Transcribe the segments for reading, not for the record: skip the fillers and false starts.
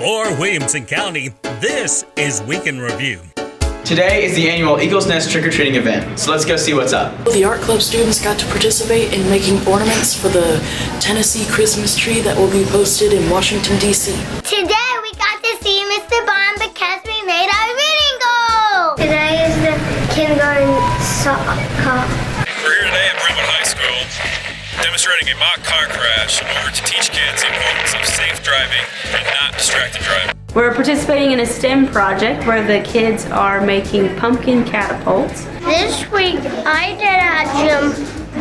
For Williamson County, this is Week in Review. Today is the annual Eagles Nest trick-or-treating event, so let's go see what's up. The art club students got to participate in making ornaments for the Tennessee Christmas tree that will be posted in Washington, D.C. Today we got to see Mr. Bond because we made our reading goal. Today is the kindergarten soccer. We're here today at Brentwood High School demonstrating a mock car crash in order to teach kids the importance of safe driving and not distracted driving. We're participating in a STEM project where the kids are making pumpkin catapults. This week I did at Jim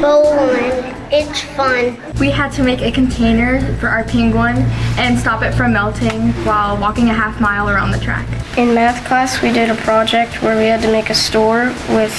bowling. It's fun. We had to make a container for our penguin and stop it from melting while walking a half mile around the track. In math class, we did a project where we had to make a store with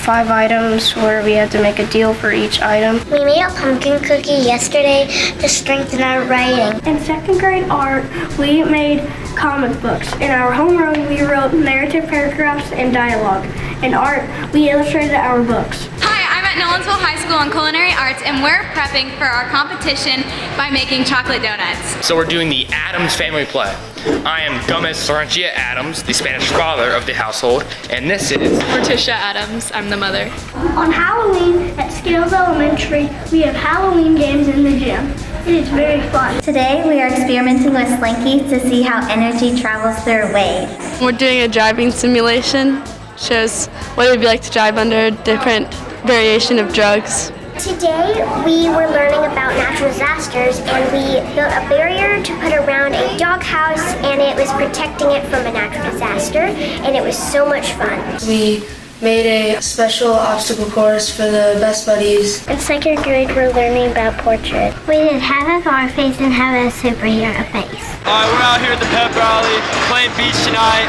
5 items where we had to make a deal for each item. We made a pumpkin cookie yesterday to strengthen our writing. In second grade art, we made comic books. In our homeroom, we wrote narrative paragraphs and dialogue. In art, we illustrated our books. Hi, I'm at Nolensville High School in Culinary Arts, and we're prepping for our competition by making chocolate donuts. So we're doing the Adams family play. I am Gomez Sorrentia Adams, the Spanish father of the household, and this is Morticia Adams, I'm the mother. On Halloween at Scales Elementary, we have Halloween games in the gym. It is very fun. Today we are experimenting with Slinky to see how energy travels through waves. We're doing a driving simulation. Shows what it would be like to drive under different variation of drugs. Today we were learning about natural disasters, and we built a barrier to put around a doghouse, and it was protecting it from a natural disaster, and it was so much fun. We made a special obstacle course for the best buddies. In second grade we're learning about portrait. We did have a car face and have a superhero face. Alright, we're out here at the pep rally, playing beach tonight.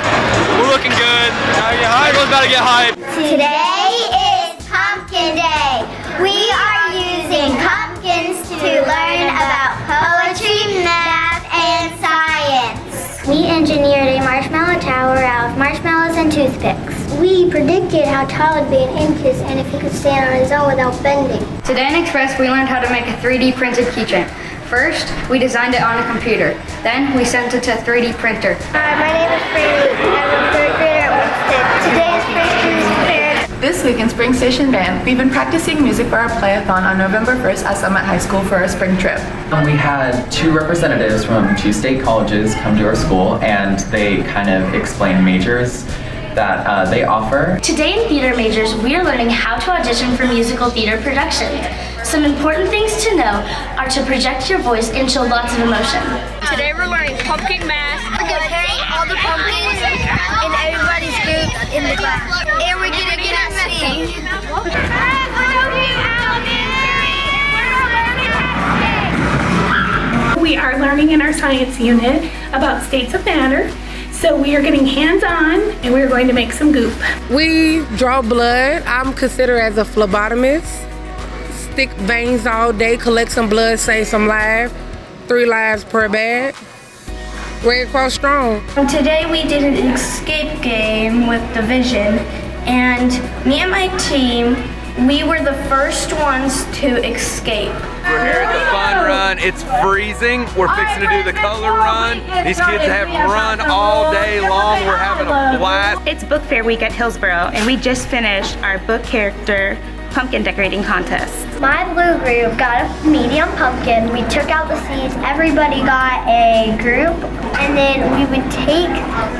We're looking good. Everyone's about to get hyped. Today is Pumpkin Day. We are using pumpkins to learn about poetry, math, and science. We engineered a marshmallow tower out of marshmallows and toothpicks. We predicted how tall it'd be in inches and if he could stand on his own without bending. Today in Express, we learned how to make a 3D printed keychain. First, we designed it on a computer. Then, we sent it to a 3D printer. Hi, my name is Brady. I'm a third grader at Winston. Today is Spring Fair. This week in Spring Station Band, we've been practicing music for our playathon on November 1st at Summit High School for our spring trip. We had 2 representatives from 2 state colleges come to our school, and they kind of explained majors that they offer. Today in Theater Majors, we are learning how to audition for musical theater productions. Some important things to know are to project your voice and show lots of emotion. Today we're learning pumpkin math. We're gonna carry all the pumpkins in everybody's group in the class. And we're gonna get a sing. We are learning in our science unit about states of matter. So we are getting hands-on and we're going to make some goop. We draw blood. I'm considered as a phlebotomist. Stick veins all day, collect some blood, save some lives. 3 lives per bag. Red Cross strong. Today we did an escape game with Division, and me and my team, we were the first ones to escape. We're here at the fun run. It's freezing. We're fixing to do the color run. These kids have run all day long. We're having a blast. It's book fair week at Hillsboro, and we just finished our book character pumpkin decorating contest. My blue group got a medium pumpkin. We took out the seeds. Everybody got a group, and then we would take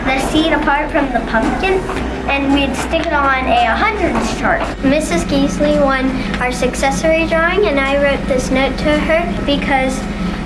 the seed apart from the pumpkin and we'd stick it on a 100s chart. Mrs. Geesley won our successory drawing, and I wrote this note to her because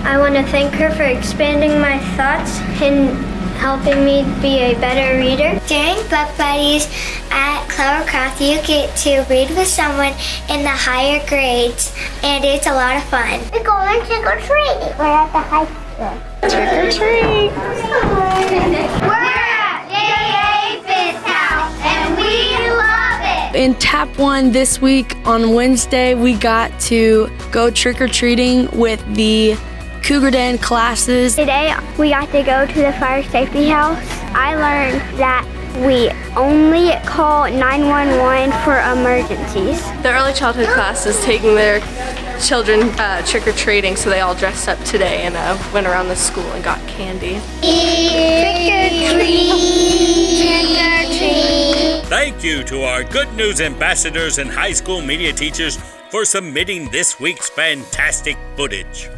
I want to thank her for expanding my thoughts and helping me be a better reader. During book buddies at Clovercroft, you get to read with someone in the higher grades, and it's a lot of fun. We're going trick or treat. We're at the high school. Trick or treat. We're at JA Fifth House, and we love it. In Tap 1 this week on Wednesday, we got to go trick-or-treating with the Cougar Den classes. Today we got to go to the fire safety house. I learned that we only call 911 for emergencies. The early childhood class is taking their children trick-or-treating, so they all dressed up today and went around the school and got candy. Thank you to our Good News ambassadors and high school media teachers for submitting this week's fantastic footage.